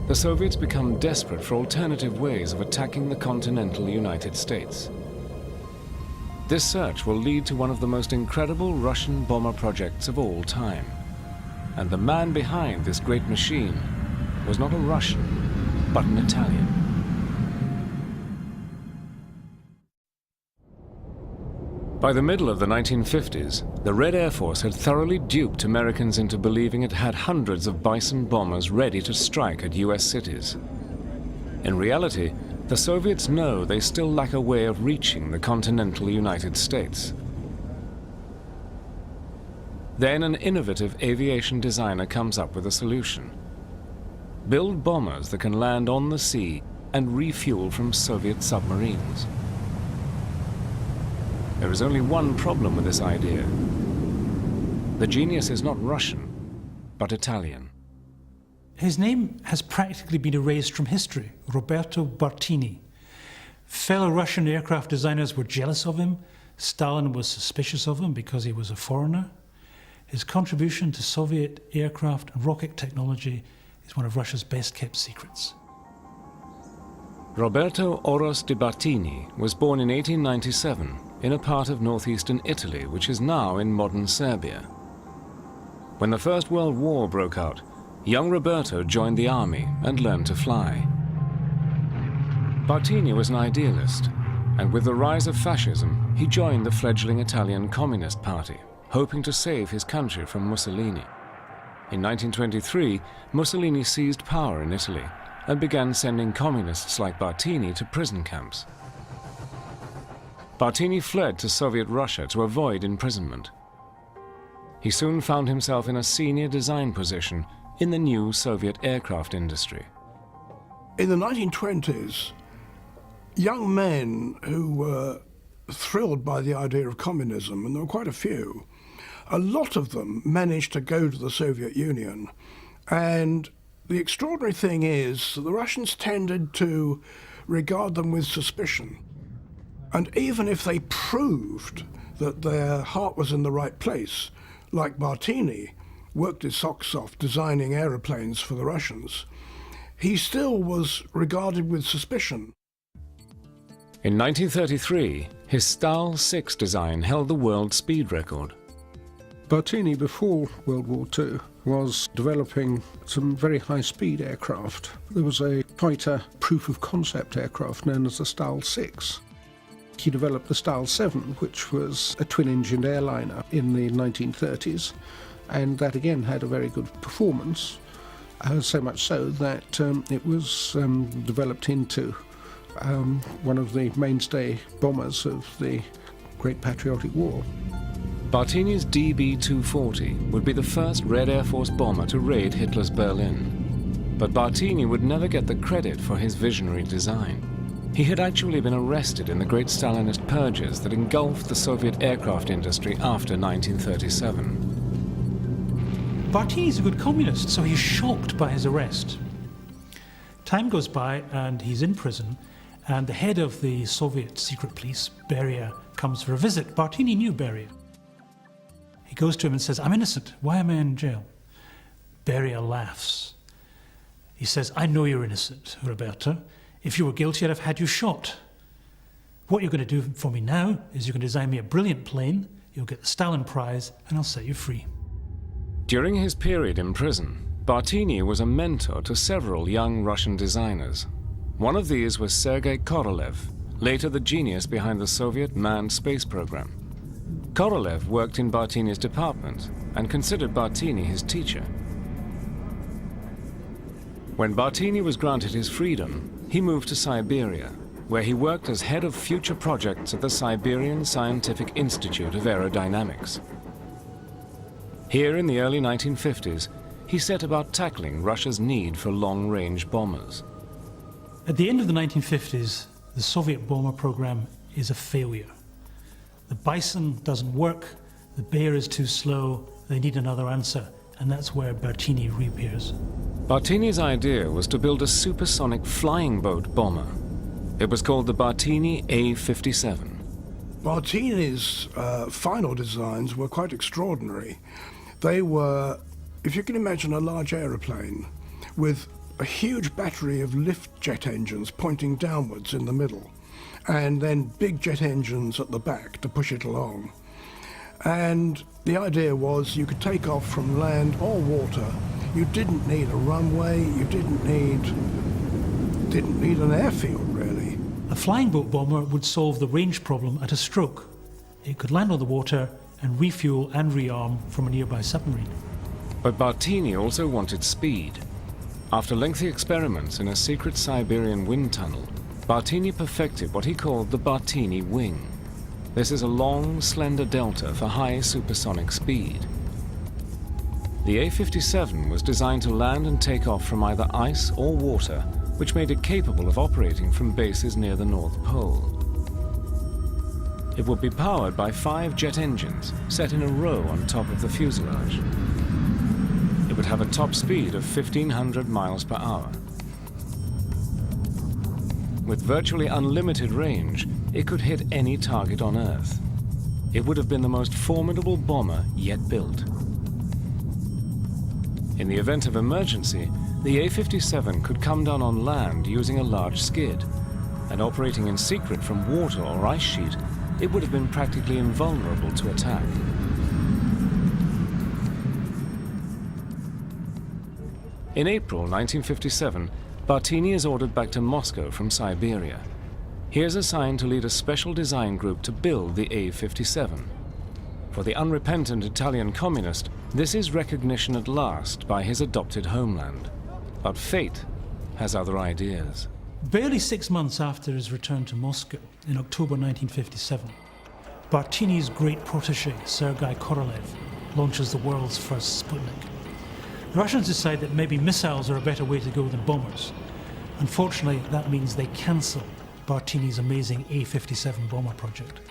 the Soviets become desperate for alternative ways of attacking the continental United States. This search will lead to one of the most incredible Russian bomber projects of all time. And the man behind this great machine was not a Russian, but an Italian. By the middle of the 1950s, the Red Air Force had thoroughly duped Americans into believing it had hundreds of Bison bombers ready to strike at US cities. In reality, the Soviets know they still lack a way of reaching the continental United States. Then an innovative aviation designer comes up with a solution. Build bombers that can land on the sea and refuel from Soviet submarines. There is only one problem with this idea. The genius is not Russian, but Italian. His name has practically been erased from history, Roberto Bartini. Fellow Russian aircraft designers were jealous of him. Stalin was suspicious of him because he was a foreigner. His contribution to Soviet aircraft and rocket technology is one of Russia's best-kept secrets. Roberto Oros di Bartini was born in 1897 in a part of northeastern Italy, which is now in modern Serbia. When the First World War broke out, young Roberto joined the army and learned to fly. Bartini was an idealist, and with the rise of fascism, he joined the fledgling Italian Communist Party, hoping to save his country from Mussolini. In 1923, Mussolini seized power in Italy and began sending communists like Bartini to prison camps. Bartini fled to Soviet Russia to avoid imprisonment. He soon found himself in a senior design position in the new Soviet aircraft industry. In the 1920s, young men who were thrilled by the idea of communism, and there were quite a few, a lot of them managed to go to the Soviet Union. And the extraordinary thing is that the Russians tended to regard them with suspicion. And even if they proved that their heart was in the right place, like Bartini worked his socks off designing aeroplanes for the Russians, he still was regarded with suspicion. In 1933, his Stal 6 design held the world speed record. Bartini, before World War II, was developing some very high-speed aircraft. There was a fighter proof-of-concept aircraft known as the Stal 6. He developed the Stal 7, which was a twin-engined airliner in the 1930s, and that again had a very good performance, so much so that it was developed into one of the mainstay bombers of the Great Patriotic War. Bartini's DB-240 would be the first Red Air Force bomber to raid Hitler's Berlin. But Bartini would never get the credit for his visionary design. He had actually been arrested in the great Stalinist purges that engulfed the Soviet aircraft industry after 1937. Bartini's a good communist, so he's shocked by his arrest. Time goes by and he's in prison, and the head of the Soviet secret police, Beria, comes for a visit. Bartini knew Beria. He goes to him and says, "I'm innocent. Why am I in jail?" Beria laughs. He says, "I know you're innocent, Roberto. If you were guilty, I'd have had you shot. What you're going to do for me now is you're going to design me a brilliant plane, you'll get the Stalin Prize, and I'll set you free." During his period in prison, Bartini was a mentor to several young Russian designers. One of these was Sergei Korolev, later the genius behind the Soviet manned space program. Korolev worked in Bartini's department and considered Bartini his teacher. When Bartini was granted his freedom, he moved to Siberia, where he worked as head of future projects at the Siberian Scientific Institute of Aerodynamics. Here in the early 1950s, he set about tackling Russia's need for long-range bombers. At the end of the 1950s, the Soviet bomber program is a failure. The Bison doesn't work, the Bear is too slow, they need another answer, and that's where Bartini reappears. Bartini's idea was to build a supersonic flying boat bomber. It was called the Bartini A-57. Bartini's final designs were quite extraordinary. They were, if you can imagine a large aeroplane with a huge battery of lift jet engines pointing downwards in the middle, and then big jet engines at the back to push it along. And the idea was you could take off from land or water. You didn't need a runway, you didn't need an airfield, really. A flying boat bomber would solve the range problem at a stroke. It could land on the water and refuel and rearm from a nearby submarine. But Bartini also wanted speed. After lengthy experiments in a secret Siberian wind tunnel, Bartini perfected what he called the Bartini wing. This is a long, slender delta for high supersonic speed. The A-57 was designed to land and take off from either ice or water, which made it capable of operating from bases near the North Pole. It would be powered by 5 jet engines set in a row on top of the fuselage. It would have a top speed of 1,500 miles per hour. With virtually unlimited range, it could hit any target on Earth. It would have been the most formidable bomber yet built. In the event of emergency, the A-57 could come down on land using a large skid, and operating in secret from water or ice sheet, it would have been practically invulnerable to attack. In April 1957, Bartini is ordered back to Moscow from Siberia. He is assigned to lead a special design group to build the A-57. For the unrepentant Italian communist, this is recognition at last by his adopted homeland. But fate has other ideas. Barely 6 months after his return to Moscow, in October 1957, Bartini's great protege, Sergei Korolev, launches the world's first Sputnik. The Russians decide that maybe missiles are a better way to go than bombers. Unfortunately, that means they cancel Bartini's amazing A-57 bomber project.